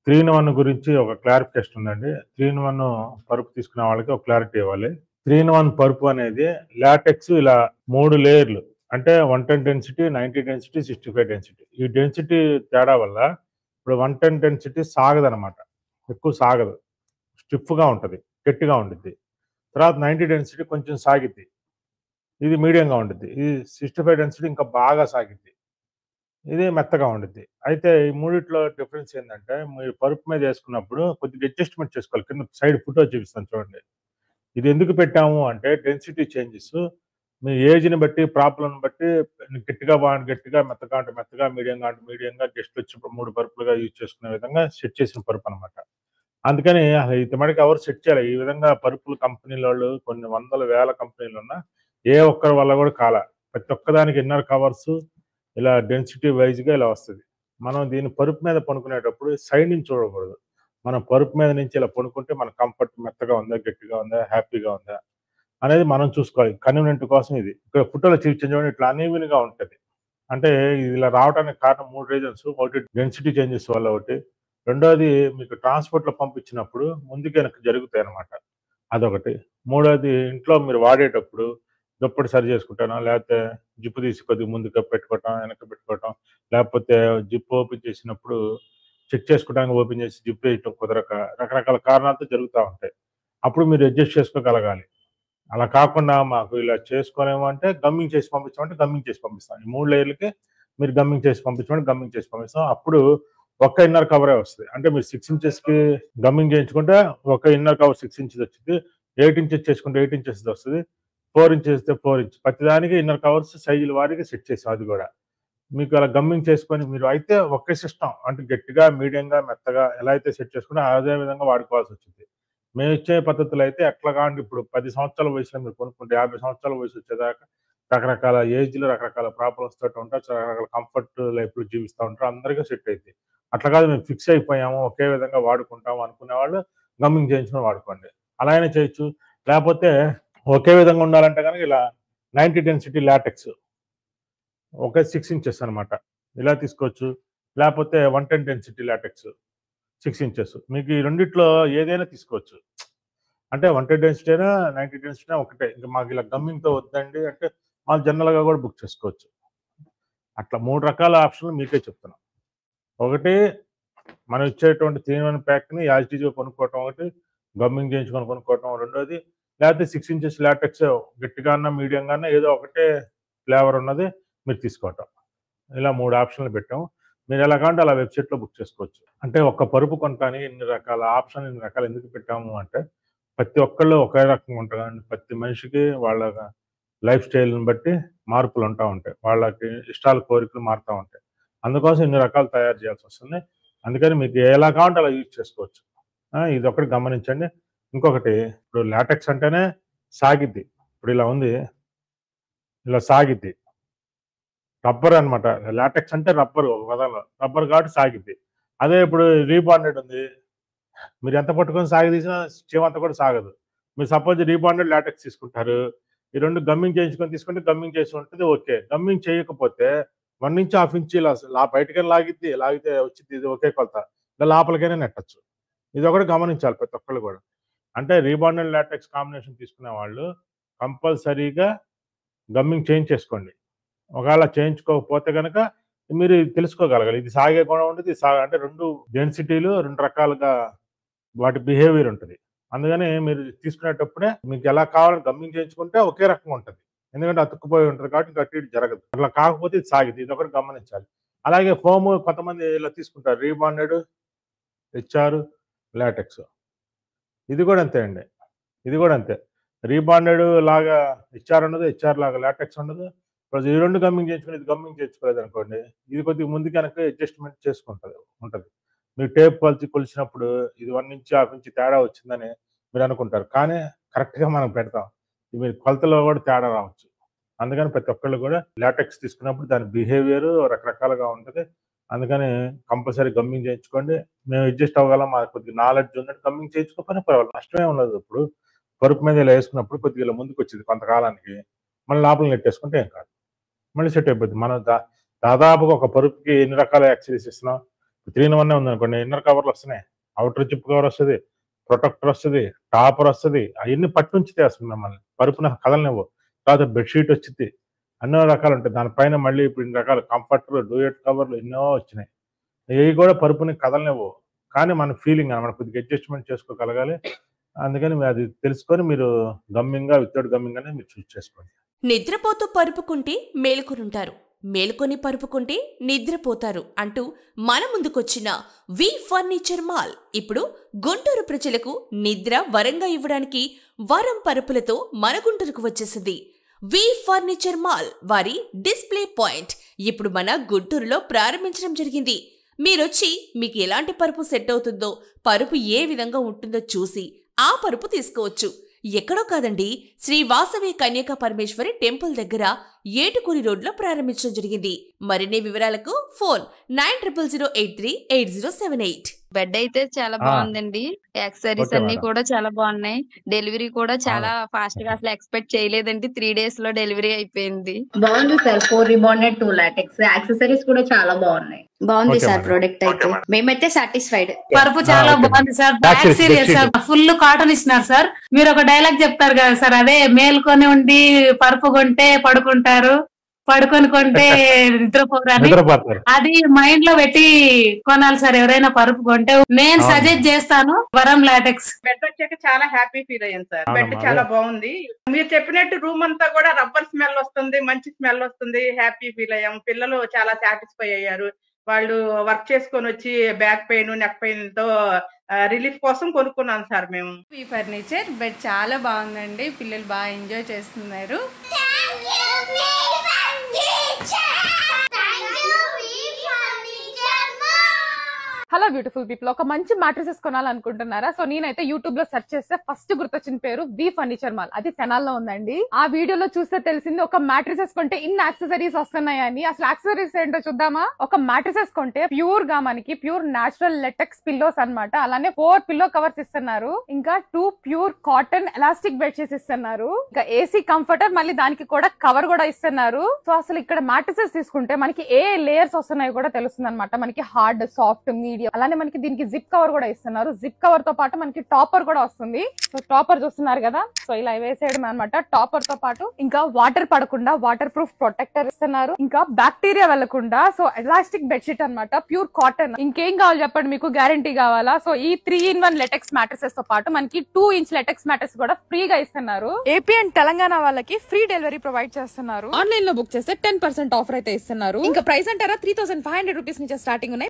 3 in 1 గురించి ఒక clarification ఉందండి. 3 ఇన్ 1 పరుపు తీసుకునే వాళ్ళకి ఒక క్లారిటీ ఇవ్వాలి. 3 ఇన్ 1 పరుపు అనేది లాటెక్స్ ఇలా 3 లేయర్లు. అంటే 110 డెన్సిటీ, 90 డెన్సిటీ, 65 డెన్సిటీ. ఈ డెన్సిటీ తేడా వల్ల ఇప్పుడు 110 డెన్సిటీ సాగదనమాట. ఎక్కువ సాగదు. స్టిఫ్‌గా ఉంటది. గట్టిగా ఉండిద్ది. తర్వాత 90 డెన్సిటీ కొంచెం సాగిద్ది. ఇది మీడియంగా ఉండిద్ది. ఇది 65 డెన్సిటీ ఇంకా బాగా సాగిద్ది. ఇది మెత్తగా ఉండిద్ది. అయితే ఈ మూడిట్లో డిఫరెన్స్ ఏందంటే, మీరు పరుపు మీద యేసుకున్నప్పుడు కొద్దిగా అడ్జస్ట్‌మెంట్ చేసుకోవాలి. కింద సైడ్ ఫోటో చూపిస్తాను చూడండి. ఇది ఎందుకు పెట్టాము అంటే డెన్సిటీ చేంజెస్ మీ ఏజ్‌ని బట్టి, ప్రాబ్లమ్‌ని బట్టి గట్టిగా, మెత్తగా అంటే మెత్తగా, మీడియంగా అంటే మీడియంగా గెస్ట్‌లు వచ్చినప్పుడు 3 పరుపులుగా యూజ్ చేసుకునే విధంగా సెట్ చేసిన పరుపనమాట. అందుకని అసలు ఇది మటికి ఎవరు సెట్ చేయలే. ఈ విధంగా పరుపులు కంపెనీలోళ్ళు కొన్ని వందల, వేల కంపెనీలున్నా ఏ ఒక్కరి వల్ల గూడా ప్రతి ఒక్కదానికి ఇన్నర్ కవర్సు ఇలా డెన్సిటీ వైస్‌గా ఇలా వస్తది. మనం దీన్ని పరుపు మీద పనుకునేటప్పుడు సైడ్ నుంచి చూడకూడదు. మనం పరుపు మీద నుంచి ఇలా పనుకుంటే మన కంఫర్ట్ మెత్తగా ఉందా? గట్టిగా ఉందా? హ్యాపీగా ఉందా? అనేది మనం చూసుకోవాలి. కన్వీనియంట్ కోసం ఇది. ఇక్కడ ఫోటోలో చూపించాను చూడండి ఇట్లా అన్‌ఈవెన్‌గా ఉంటది. అంటే ఇది ఇలా రావడానికి కారణం 3 రీజన్స్. ఒకటి డెన్సిటీ చేంజెస్ వల్ల ఒకటి. రెండోది మీకు ట్రాన్స్‌పోర్ట్‌లో పంపించినప్పుడు ముందుకు వెనక్కి జరుగుతాయన్నమాట. అదొకటి. మూడోది ఇంట్లో మీరు వాడేటప్పుడు దుప్పటి సరి చేసుకుంటానో, లేకపోతే జిప్ తీసి కొద్దిగా ముందుకు పెట్టుకోవటం, వెనక్కి పెట్టుకోవటం, లేకపోతే జిప్ ఓపెన్ చేసినప్పుడు చెక్ చేసుకోవడానికి ఓపెన్ చేసి జిప్ వేయటం కుదరక రకరకాల కారణాలతో జరుగుతా ఉంటాయి. అప్పుడు మీరు అడ్జస్ట్ చేసుకోగలగాలి. అలా కాకుండా మాకు ఇలా చేసుకోలేము అంటే గమ్మింగ్ చేసి పంపించమంటే గమ్మింగ్ చేసి పంపిస్తాం. ఈ 3 లేయర్లకి మీరు గమ్మింగ్ చేసి పంపించమంటే గమ్మింగ్ చేసి పంపిస్తాం. అప్పుడు ఒక్క ఇన్నర్ కవరే వస్తది. అంటే మీరు 6 ఇంచెస్‌కి గమ్మింగ్ చేయించుకుంటే ఒక ఇన్నర్ కవర్ 6 ఇంచెస్ వచ్చిద్ది. 8 ఇంచెస్ చేసుకుంటే 8 ఇంచెస్‌ది వస్తది. 4 ఇంచెస్ అయితే 4 ఇంచ్. ప్రతిదానికి ఇన్నర్ కవర్స్ సైజుల వారీగా సెట్ చేసాం అది గూడా. మీకు అలా గమ్మింగ్ చేసుకొని మీరు అయితే ఒకే సిస్టమ్ అంటే గట్టిగా, మీడియంగా, మెత్తగా ఎలా అయితే సెట్ చేసుకున్నా అదే విధంగా వాడుకోవాల్సొచ్చిద్ది. మేమిచ్చే పద్ధతులు అయితే ఎట్లాగా అంటే ఇప్పుడు 10 సంవత్సరాల వయసులో మీరు కొనుక్కుంటే 50 సంవత్సరాల వయసు వచ్చేదాకా రకరకాల ఏజ్‌లు, రకరకాల ప్రాబ్లమ్స్ తోటి ఉంటారు. రకరకాల కంఫర్ట్ లైఫ్‌లు జీవిస్తా ఉంటారు. అందరికి సెట్ అయిద్ది. అట్లా కాదు మేము ఫిక్స్ అయిపోయాము, ఒకే విధంగా వాడుకుంటాం అనుకునేవాళ్ళు గమ్మింగ్ చేయించుకొని వాడుకోండి. అలా అయినా చేయొచ్చు. లేపోతే ఒకే విధంగా ఉండాలంటే గనక ఇలా 90 డెన్సిటీ లాటెక్స్ ఒకే 6 ఇంచెస్ అనమాట. ఇలా తీసుకోవచ్చు. లేపోతే 110 డెన్సిటీ లాటెక్స్ 6 ఇంచెస్. మీకు ఈ రెండిట్లో ఏదైనా తీసుకోవచ్చు. అంటే 110 డెన్సిటీ అయినా, 90 డెన్సిటీ అయినా ఒకటే. ఇంక మాకు ఇలా గమ్మింగ్‌తో వద్దండి అంటే వాళ్ళు జనరల్‌గా గూడా బుక్ చేసుకోవచ్చు. అట్లా 3 రకాల ఆప్షన్‌లు మీకే చెప్తున్నాం. ఒకటి మనం ఇచ్చేటువంటి 3 ఇన్ 1 ప్యాక్‌ని యాజ్ ఇట్ ఈజ్‌గా కొనుక్కోవటం ఒకటి, గమ్మింగ్ చేయించుకొని కొనుక్కోవటం రెండోది, లేకపోతే 6 ఇంచెస్ లాటెక్స్ గట్టిగా అన్నా, మీడియంగా అన్నా ఏదో ఒకటే ఫ్లేవర్ ఉన్నది మీరు తీసుకోవటం. ఇలా 3 ఆప్షన్‌లు పెట్టాం. మీరు ఎలా కావాలంటే అలా వెబ్‌సైట్‌లో బుక్ చేసుకోవచ్చు. అంటే ఒక్క పరుపు కొనటానికి ఇన్ని రకాల ఆప్షన్‌లు, ఇన్ని రకాలు ఎందుకు పెట్టాము అంటే, ప్రతి ఒక్కళ్ళు ఒకే రకంగా ఉంటారండి. ప్రతి మనిషికి వాళ్ళ లైఫ్ స్టైల్‌ని బట్టి మార్పులుంటా ఉంటాయి. వాళ్ళకి ఇష్టాలు, కోరికలు మారుతా ఉంటాయి. అందుకోసం ఇన్ని రకాలు తయారు చేయాల్సొస్తుంది. అందుకని మీకు ఎలా కావాలంటే అలా యూజ్ చేసుకోవచ్చు. ఇదొకటి గమనించండి. ఇంకొకటి ఇప్పుడు లాటెక్స్ అంటేనే సాగిద్ది. ఇప్పుడు ఇలా ఉంది. ఇలా సాగిద్ది. రబ్బర్ అనమాట. లాటెక్స్ అంటే రబ్బరు ఒక పదంలో. రబ్బర్ కాబట్టి సాగిద్ది. అదే ఇప్పుడు రీబాండెడ్ ఉంది. మీరు ఎంత పట్టుకొని సాగదీసినా చీమంతా కూడా సాగదు. మీరు సపోజ్ రీబాండెడ్ లాటెక్స్ తీసుకుంటారు. ఈ 2 గమ్మింగ్ చేయించుకొని తీసుకుంటే గమ్మింగ్ చేసి ఉంటది ఓకే. గమ్మింగ్ చేయకపోతే 1-1/2 ఇంచ్ ఇలా బయటికైనా లాగిద్ది. లాగితే వచ్చిద్ది ఇది ఒకే కొలత. ఇలా లోపలికైనా నెట్టొచ్చు. ఇదొకటి గమనించాలి ప్రతి ఒక్కళ్ళు గూడా. అంటే రీబాండెడ్ లాటెక్స్ కాంబినేషన్ తీసుకునే వాళ్ళు కంపల్సరీగా గమ్మింగ్ చేయించేసుకోండి. ఒకవేళ చేయించుకోకపోతే గనక మీరు తెలుసుకోగలగాలి. ఇది సాగే గుణం ఉంటది. ఇది అంటే 2 డెన్సిటీలు 2 రకాలుగా వాటి బిహేవియర్ ఉంటది. అందుకని మీరు తీసుకునేటప్పుడే మీకు ఎలా కావాలని గమ్మింగ్ చేయించుకుంటే ఒకే రకంగా ఉంటది. ఎందుకంటే అతుక్కుపోయి ఉంటది కాబట్టి అటు ఇటు జరగదు. అట్లా కాకపోతే ఇది సాగిద్ది. ఇదొకటి గమనించాలి. అలాగే ఫోము కొంతమంది ఇలా తీసుకుంటారు. Rebonded, HR, LaTeX. ఇది గూడా అంతే అండి. ఇది గూడా అంతే. రీబాండెడ్ లాగా హెచ్ఆర్ ఉండదు. హెచ్ఆర్ లాగా లాటెక్స్ ఉండదు. ప్లస్ ఈ 2 గమ్మింగ్ చేయించుకొని ఇది గమ్మింగ్ చేయించుకోలేదనుకోండి, ఇది కొద్దిగా ముందుకు వెనక్కి అడ్జస్ట్‌మెంట్ ఉంటది. మీరు టేప్ కొలిచినప్పుడు ఇది 1 ఇంచ్, హాఫ్ ఇంచ్ తేడా వచ్చిందని మీరనుకుంటారు. కానీ కరెక్ట్‌గా మనం పెడతాం. మీరు కొలతలో గూడా తేడా రావచ్చు. అందుకని ప్రతి ఒక్కళ్ళు గూడా లాటెక్స్ తీసుకున్నప్పుడు దాని బిహేవియర్ రకరకాలుగా ఉంటది. అందుకని కంపల్సరీ గమ్మింగ్ చేయించుకోండి. మేము అడ్జస్ట్ అవ్వగలం. మాకు కొద్దిగా నాలెడ్జ్ ఉన్నట్టు గమ్మింగ్ చేయించుకోకపోయినా పర్వాలేదు. నష్టమేం ఉండదు. ఇప్పుడు పరుపు మీద ఇలా యేసుకున్నప్పుడు కొద్దిగా ఇలా ముందుకొచ్చిద్ది కొంతకాలానికి. మళ్ళీ లోపల నెట్టేసుకుంటే ఏం కాదు. మళ్ళీ సెట్ అయిపోద్ది. మనం దాదాపుగా ఒక పరుపుకి ఎన్ని రకాల యాక్సెసరీస్ ఇస్తున్నాం. 3-in-1 ఉందనుకోండి, ఇన్నర్ కవర్లు వస్తున్నాయి, అవుటర్ జిప్ కవర్ వస్తుంది, ప్రొటెక్టర్ వస్తుంది, టాపర్ వస్తుంది, అవన్నీ పట్టుంచితే అసలు మిమ్మల్ని పరుపున కదలనివ్వు. తర్వాత బెడ్షీట్ వచ్చింది, ఎన్నో రకాలు ఉంటాయి. దానిపైన మళ్ళీ ఇప్పుడు ఇన్ని రకాల కంఫర్టర్లు, డూయట్ కవర్లు ఎన్నో వచ్చినాయి. ఇవి కూడా పరుపుని కదలనివ్వు. కానీ మన ఫీలింగ్ అనమాట, కొద్దిగా అడ్జస్ట్మెంట్ చేసుకోగలగాలి. అందుకని అది తెలుసుకొని మీరు గమ్మింగ్గా, వితౌట్ గమ్మింగ్ అనేది మీరు చూస్ చేసుకోండి. నిద్రపోతూ పరుపుకుంటే మేలుకొనుంటారు, మేలుకొని పరుపుకుంటే నిద్రపోతారు అంటూ మన ముందుకొచ్చిన వి ఫర్నిచర్ మాల్ ఇప్పుడు గుంటూరు ప్రజలకు నిద్ర వరంగా ఇవ్వడానికి వరం పరుపులతో మన గుంటూరుకు వచ్చేసింది. వి ఫర్నిచర్ మాల్ వారి డిస్ప్లే పాయింట్ ఇప్పుడు మన గుంటూరులో ప్రారంభించడం జరిగింది. మీరొచ్చి మీకు ఎలాంటి పరుపు సెట్ అవుతుందో, పరుపు ఏ విధంగా ఉంటుందో చూసి ఆ పరుపు తీసుకోవచ్చు. ఎక్కడో కాదండి, శ్రీ వాసవి కన్యకా పరమేశ్వరి టెంపుల్ దగ్గర ఏటుకూరి రోడ్లో ప్రారంభించడం జరిగింది. మరిన్ని వివరాలకు ఫోన్ 9008388078. బెడ్ అయితే చాలా బాగుందండి. యాక్సెసరీస్ అన్ని కూడా చాలా బాగున్నాయి. డెలివరీ కూడా చాలా ఫాస్ట్ గా, అసలు ఎక్స్పెక్ట్ చేయలేదండి. 3 days లో డెలివరీ అయిపోయింది. బాగుంది సార్. 4 రిబాండెడ్ 2 లాటెక్స్ యాక్సెసరీస్ కూడా చాలా బాగున్నాయి. బాగుంది సార్ ప్రోడక్ట్ అయితే. మేమైతే సాటిస్ఫైడ్. పరుపు చాలా బాగుంది sir. Back serious sir, full cotton ఇస్తున్నారు సార్. మీరు ఒక డైలాగ్ చెప్తారు కదా సార్, అదే మేల్కొని ఉండి పరుపు కొంటే పడుకుంటారు, పడుకొని కొంటే నిద్రపోతారు. అది మైండ్ లో పెట్టి కొనాలి సార్ ఎవరైనా పరుపు కొంటే. నేను సజెస్ట్ చేస్తాను వరం లాటెక్స్. బెడ్ వచ్చాక చాలా హ్యాపీ ఫీల్ అయ్యాను సార్. బెడ్ చాలా బాగుంది. మీరు చెప్పినట్టు రూమ్ అంతా కూడా రబ్బర్ స్మెల్ వస్తుంది, మంచి స్మెల్ వస్తుంది. హ్యాపీ ఫీల్ అయ్యాం. పిల్లలు చాలా సాటిస్ఫై అయ్యారు. వాళ్ళు వర్క్ చేసుకొని వచ్చి బ్యాక్ పెయిన్, నెక్ పెయిన్ తో రిలీఫ్ కోసం కొనుక్కున్నాను సార్ మేము. ఈ ఫర్నిచర్ బెడ్ చాలా బాగుందండి. పిల్లలు బాగా ఎంజాయ్ చేస్తున్నారు. హలో బ్యూటిఫుల్ పీపుల్, ఒక మంచి మ్యాట్రెసెస్ కొనాలనుకుంటున్నారా? సో నేనైతే యూట్యూబ్ లో సెర్చ్ చేస్తే ఫస్ట్ గుర్తొచ్చిన పేరు వి ఫర్నిచర్ మాల్. అది తెనాల్లో ఉందండి. ఆ వీడియోలో చూస్తే తెలిసింది ఒక మ్యాట్రెసెస్ కొంటే ఇన్ని యాక్సెసరీస్ వస్తున్నాయని. అసలు యాక్సెసరీస్ ఏంటో చూద్దామా? ఒక మ్యాట్రెసెస్ కొంటే ప్యూర్ గా మనకి ప్యూర్ నాచురల్ లెటెక్స్ పిల్లోస్ అన్నమాట. అలానే 4 పిల్లో కవర్స్ ఇస్తున్నారు. ఇంకా 2 ప్యూర్ కాటన్ ఎలాస్టిక్ బెడ్షీట్స్ ఇస్తున్నారు. ఇంకా ఏసీ కంఫర్టర్, మళ్ళీ దానికి కూడా కవర్ కూడా ఇస్తున్నారు. సో అసలు ఇక్కడ మ్యాట్రెసెస్ తీసుకుంటే మనకి ఏ లేయర్స్ వస్తున్నాయో కూడా తెలుస్తుంది అనమాట. మనకి హార్డ్, సాఫ్ట్, మీడియం, అలానే మనకి దీనికి జిప్ కవర్ కూడా ఇస్తున్నారు. జిప్ కవర్ తో పాటు మనకి టాపర్ కూడా వస్తుంది. సో టాపర్ చూస్తున్నారు కదా, సో ఇలా వేసేయడం అనమాట. టాపర్ తో పాటు ఇంకా వాటర్ పడకుండా వాటర్ ప్రూఫ్ ప్రొటెక్టర్ ఇస్తున్నారు. ఇంకా బ్యాక్టీరియా వెళ్లకుండా సో ఎలాస్టిక్ బెడ్షీట్ అనమాట, ప్యూర్ కాటన్. ఇంకేం కావాలి చెప్పండి, మీకు గ్యారంటీ కావాలా? సో ఈ 3-in-1 లెటెక్స్ మ్యాట్రెసెస్ తో పాటు మనకి 2-inch లెటెక్స్ మ్యాట్రెస్ కూడా ఫ్రీగా ఇస్తున్నారు. ఏపీ అండ్ తెలంగాణ వాళ్ళకి ఫ్రీ డెలివరీ ప్రొవైడ్ చేస్తున్నారు. ఆన్లైన్ లో బుక్ చేస్తే 10% ఆఫర్ అయితే ఇస్తున్నారు. ఇంకా ప్రైస్ అంటారా 3500 రూపీస్ నుంచి స్టార్టింగ్ ఉన్నాయి.